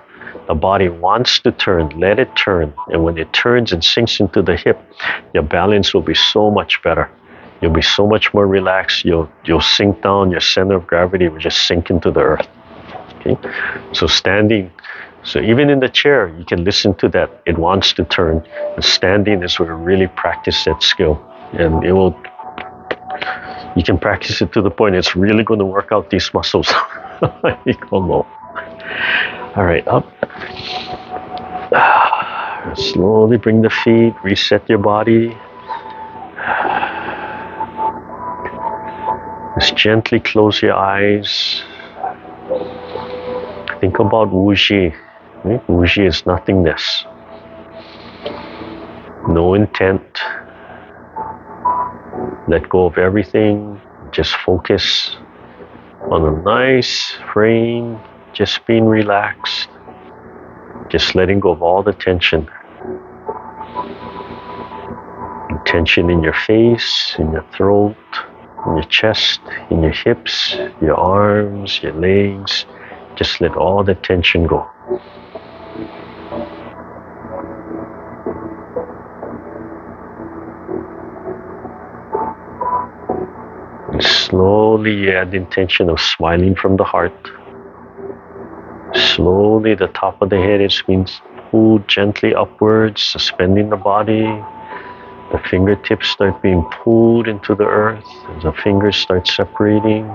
The body wants to turn, let it turn. And when it turns and sinks into the hip, your balance will be so much better. You'll be so much more relaxed. You'll sink down, your center of gravity will just sink into the earth. Okay? So standing, so even in the chair, you can listen to that. It wants to turn. And standing is where you really practice that skill. And you can practice it to the point it's really going to work out these muscles. You go low. All right, up. Slowly bring the feet, reset your body. Just gently close your eyes. Think about Wuji. Right? Wuji is nothingness. No intent. Let go of everything. Just focus on a nice frame. Just being relaxed. Just letting go of all the tension. Tension in your face, in your throat, in your chest, in your hips, your arms, your legs. Just let all the tension go. And slowly you add the intention of smiling from the heart. Slowly the top of the head is being pulled gently upwards, suspending the body. The fingertips start being pulled into the earth as the fingers start separating.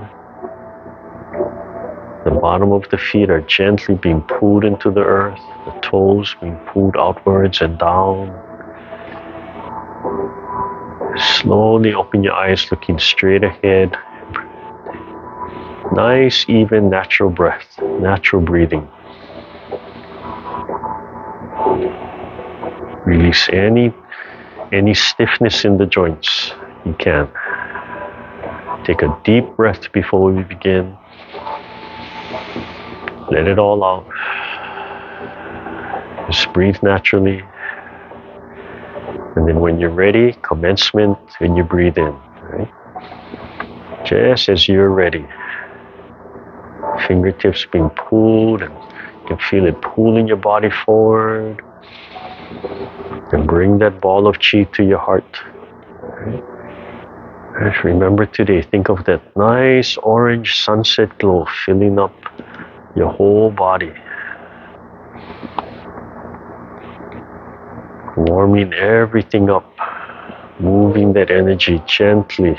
The bottom of the feet are gently being pulled into the earth. The toes being pulled outwards and down. Slowly open your eyes, looking straight ahead. Nice, even, natural breath, natural breathing. Release any stiffness in the joints you can. Take a deep breath before we begin. Let it all out. Just breathe naturally. And then when you're ready, commencement, when you breathe in. Right? Just as you're ready. Fingertips being pulled, and you can feel it pulling your body forward. And bring that ball of chi to your heart. And remember today, think of that nice orange sunset glow filling up your whole body. Warming everything up, moving that energy gently,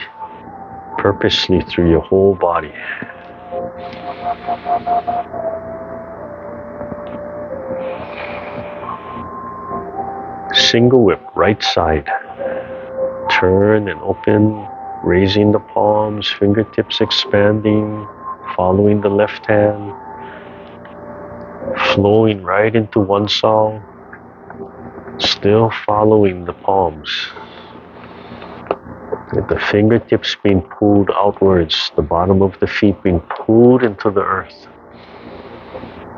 purposely through your whole body. Single whip, right side. Turn and open, raising the palms, fingertips expanding, following the left hand, flowing right into one saw, still following the palms. With the fingertips being pulled outwards, the bottom of the feet being pulled into the earth.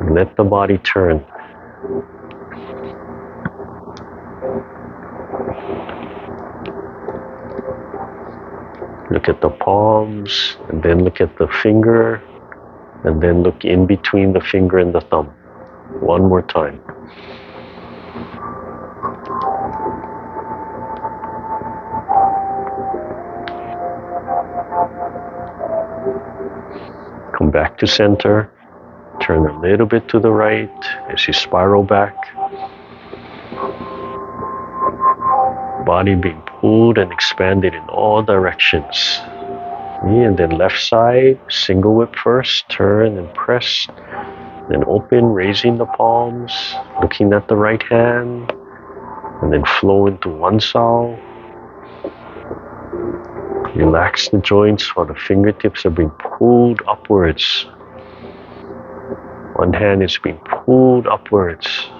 And let the body turn. Look at the palms, and then look at the finger, and then look in between the finger and the thumb. One more time. Come back to center. Turn a little bit to the right as you spiral back. Body being pulled and expanded in all directions. And then left side, single whip first, turn and press. Then open, raising the palms, looking at the right hand, and then flow into one saw. Relax the joints while the fingertips are being pulled upwards. One hand is being pulled upwards.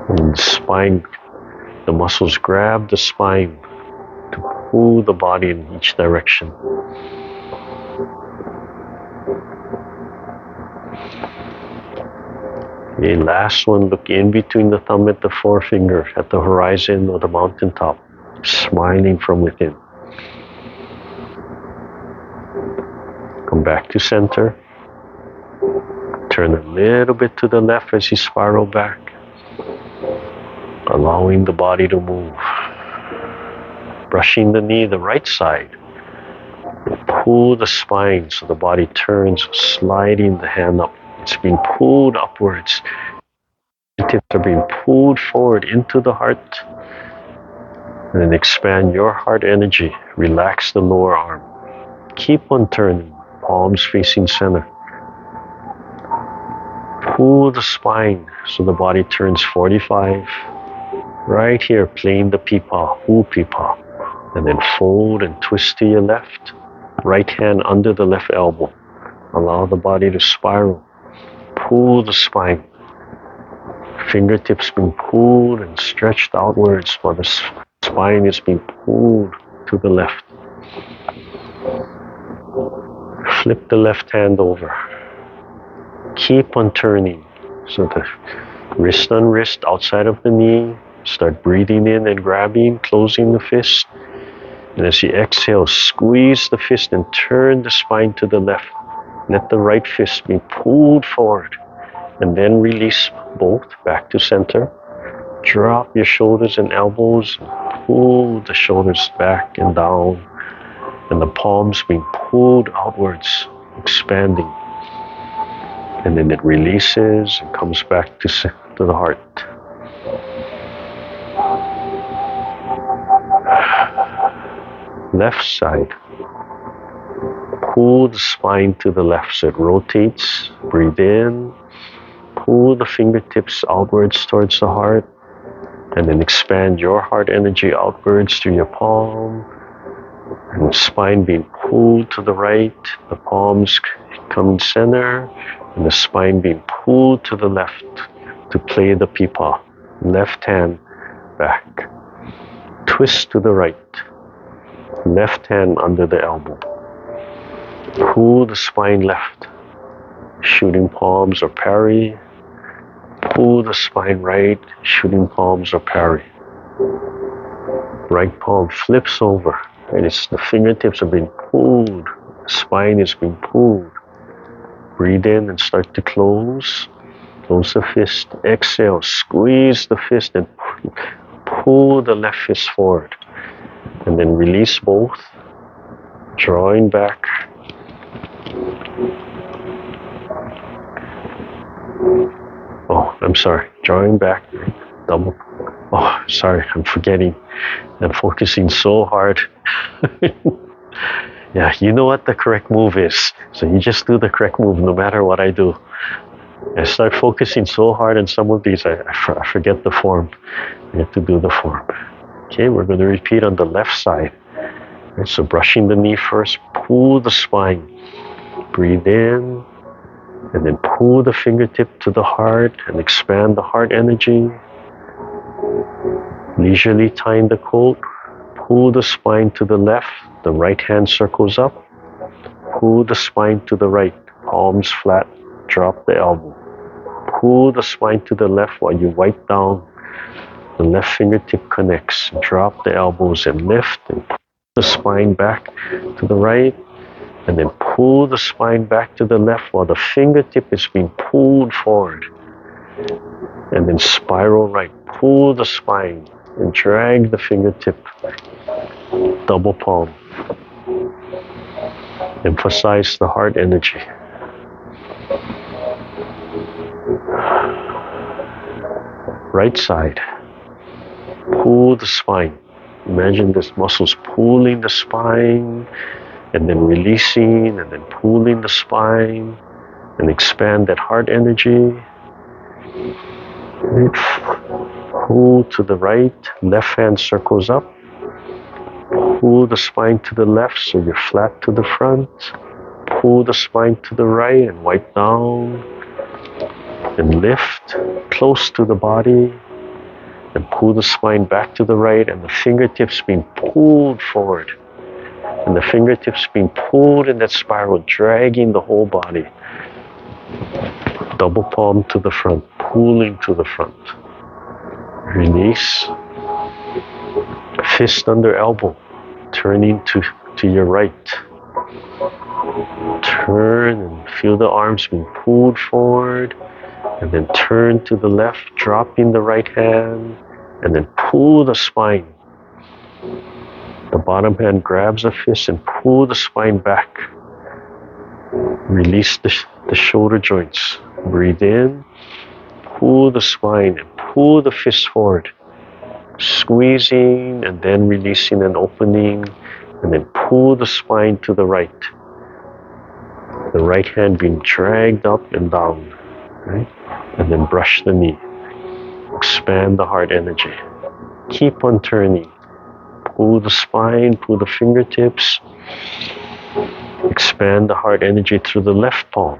And the spine, the muscles grab the spine to pull the body in each direction. Okay, last one, look in between the thumb and the forefinger at the horizon or the mountaintop, smiling from within. Come back to center. Turn a little bit to the left as you spiral back, allowing the body to move. Brushing the knee the right side. Pull the spine so the body turns, sliding the hand up. It's being pulled upwards. The tips are being pulled forward into the heart. And then expand your heart energy. Relax the lower arm. Keep on turning, palms facing center. Pull the spine so the body turns 45. Right here, playing the pipa, hu pipa. And then fold and twist to your left. Right hand under the left elbow. Allow the body to spiral. Pull the spine. Fingertips being pulled and stretched outwards while the spine is being pulled to the left. Flip the left hand over. Keep on turning. So the wrist on wrist outside of the knee. Start breathing in and grabbing, closing the fist. And as you exhale, squeeze the fist and turn the spine to the left. Let the right fist be pulled forward. And then release both back to center. Drop your shoulders and elbows. Pull the shoulders back and down. And the palms being pulled outwards, expanding. And then it releases and comes back to the heart. Left side. Pull the spine to the left so it rotates. Breathe in. Pull the fingertips outwards towards the heart. And then expand your heart energy outwards through your palm. And the spine being pulled to the right. The palms come center. And the spine being pulled to the left to play the pipa. Left hand back. Twist to the right. Left hand under the elbow. Pull the spine left. Shooting palms or parry. Pull the spine right. Shooting palms or parry. Right palm flips over. And it's the fingertips are being pulled. The spine is being pulled. Breathe in and start to close. Close the fist. Exhale. Squeeze the fist and pull the left fist forward. And then release both. Drawing back. Oh, I'm sorry. Drawing back. Double. Oh, sorry. I'm forgetting. I'm focusing so hard. Yeah, you know what the correct move is. So you just do the correct move no matter what I do. I start focusing so hard on some of these, I forget the form. I have to do the form. Okay, we're going to repeat on the left side. Right, so brushing the knee first, pull the spine. Breathe in, and then pull the fingertip to the heart and expand the heart energy. Leisurely tying the coat. Pull the spine to the left, the right hand circles up. Pull the spine to the right, palms flat, drop the elbow. Pull the spine to the left while you wipe down. The left fingertip connects. Drop the elbows and lift, and pull the spine back to the right. And then pull the spine back to the left while the fingertip is being pulled forward. And then spiral right. Pull the spine and drag the fingertip. Double palm. Emphasize the heart energy. Right side. Pull the spine. Imagine this muscles pulling the spine and then releasing and then pulling the spine and expand that heart energy. Pull to the right, left hand circles up. Pull the spine to the left so you're flat to the front. Pull the spine to the right and wipe down. And lift close to the body. And pull the spine back to the right and the fingertips being pulled forward. And the fingertips being pulled in that spiral, dragging the whole body. Double palm to the front, pulling to the front. Release. Fist under elbow, turning to your right. Turn and feel the arms being pulled forward. And then turn to the left, dropping the right hand. And then pull the spine. The bottom hand grabs the fist and pull the spine back. Release the shoulder joints. Breathe in. Pull the spine and pull the fist forward. Squeezing and then releasing and opening. And then pull the spine to the right. The right hand being dragged up and down. Right? And then brush the knee. Expand the heart energy. Keep on turning. Pull the spine, pull the fingertips. Expand the heart energy through the left palm.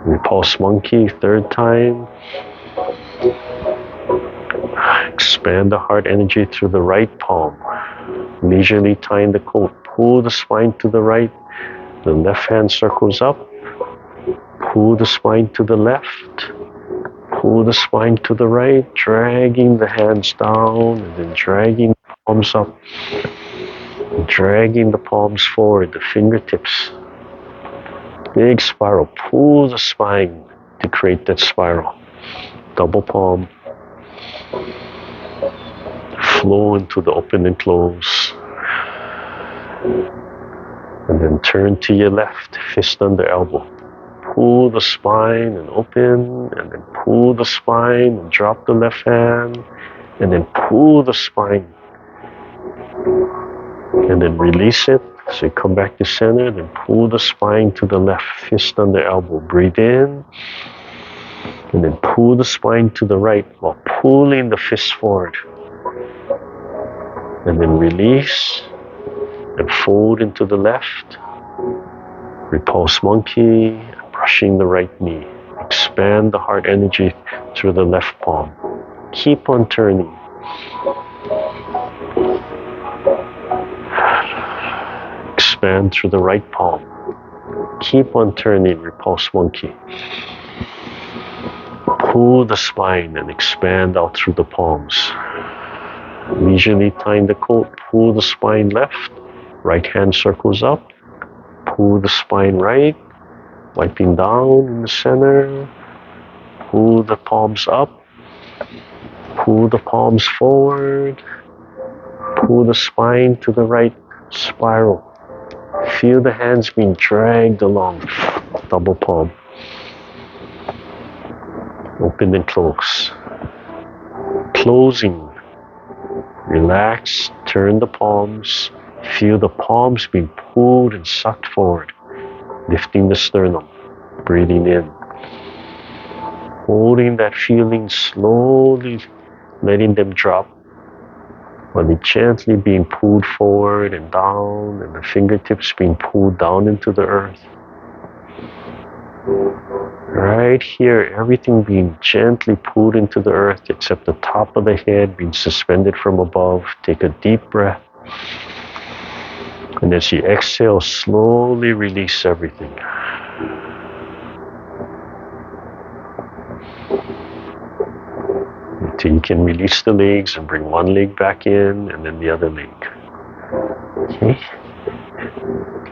Repulse monkey, third time. Expand the heart energy through the right palm. Leisurely tying the coat. Pull the spine to the right. The left hand circles up. Pull the spine to the left. Pull the spine to the right, dragging the hands down and then dragging the palms up. Dragging the palms forward, the fingertips. Big spiral. Pull the spine to create that spiral. Double palm. Flow into the open and close. And then turn to your left, fist under elbow. Pull the spine and open, and then pull the spine and drop the left hand, and then pull the spine. And then release it. So you come back to center, then pull the spine to the left, fist under elbow. Breathe in, and then pull the spine to the right while pulling the fist forward. And then release, and fold into the left. Repulse monkey, brushing the right knee. Expand the heart energy through the left palm. Keep on turning. Expand through the right palm. Keep on turning, repulse monkey. Pull the spine and expand out through the palms. Leisurely tying the coat, pull the spine left. Right hand circles up. Pull the spine right. Wiping down in the center. pull the palms up, pull the palms forward, pull the spine to the right spiral. Feel the hands being dragged along, double palm. Open and close. Closing. Relax, turn the palms. Feel the palms being pulled and sucked forward. Lifting the sternum. Breathing in. Holding that feeling, slowly letting them drop. Body gently being pulled forward and down, and the fingertips being pulled down into the earth. Right here, everything being gently pulled into the earth except the top of the head being suspended from above. Take a deep breath. And as you exhale, slowly release everything. Until you can release the legs and bring one leg back in and then the other leg. Okay.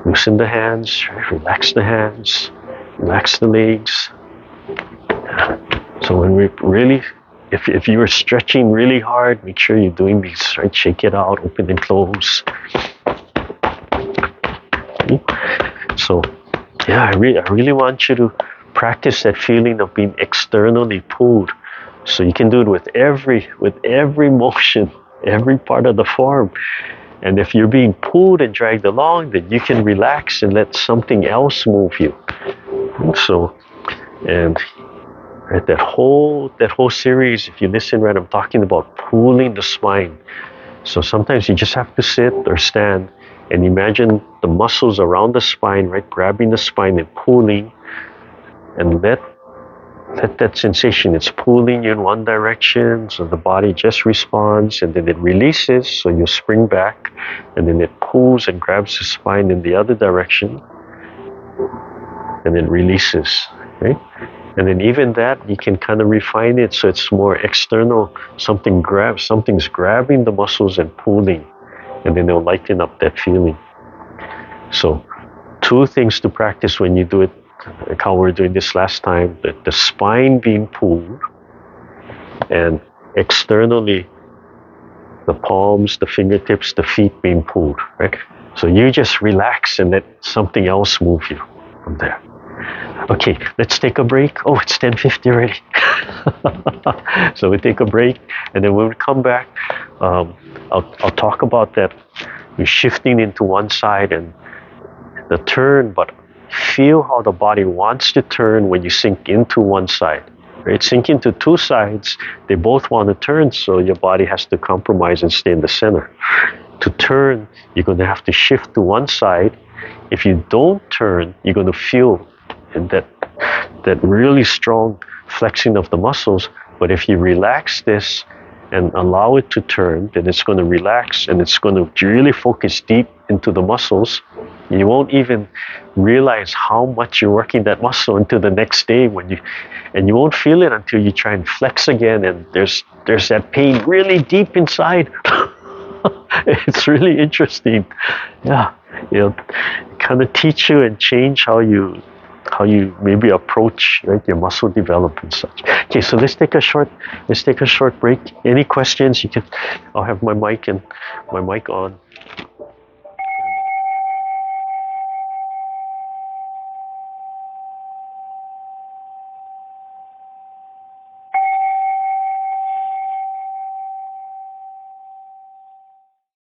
Loosen the hands, relax the hands, relax the legs. So when we really, if you are stretching really hard, make sure you're doing these, right? Shake it out, open and close. Okay. So yeah, I really want you to practice that feeling of being externally pulled. So you can do it with every motion, every part of the form. And if you're being pulled and dragged along, then you can relax and let something else move you. So, and right, that whole series, if you listen right, I'm talking about pulling the spine. So sometimes you just have to sit or stand and imagine the muscles around the spine, right, grabbing the spine and pulling, and let that sensation, it's pulling you in one direction, so the body just responds, and then it releases, so you spring back, and then it pulls and grabs the spine in the other direction, and then releases, right? And then even that, you can kind of refine it so it's more external. Something's grabbing the muscles and pulling, and then it'll lighten up that feeling. So, two things to practice when you do it, like how we were doing this last time, the spine being pulled, and externally the palms, the fingertips, the feet being pulled, right? So you just relax and let something else move you from there. Okay, let's take a break. Oh, it's 10:50 already. So we take a break, and then when we come back, I'll talk about that. You're shifting into one side and the turn, but feel how the body wants to turn when you sink into one side. Right? Sink into two sides, they both want to turn, so your body has to compromise and stay in the center. To turn, you're going to have to shift to one side. If you don't turn, you're going to feel that really strong flexing of the muscles. But if you relax this and allow it to turn, then it's going to relax and it's going to really focus deep into the muscles. You won't even realize how much you're working that muscle until the next day and you won't feel it until you try and flex again, and there's that pain really deep inside. It's really interesting. Yeah, kind of teach you and change how you maybe approach, right, your muscle development and such. Okay, so let's take a short break. Any questions? I'll have my mic on.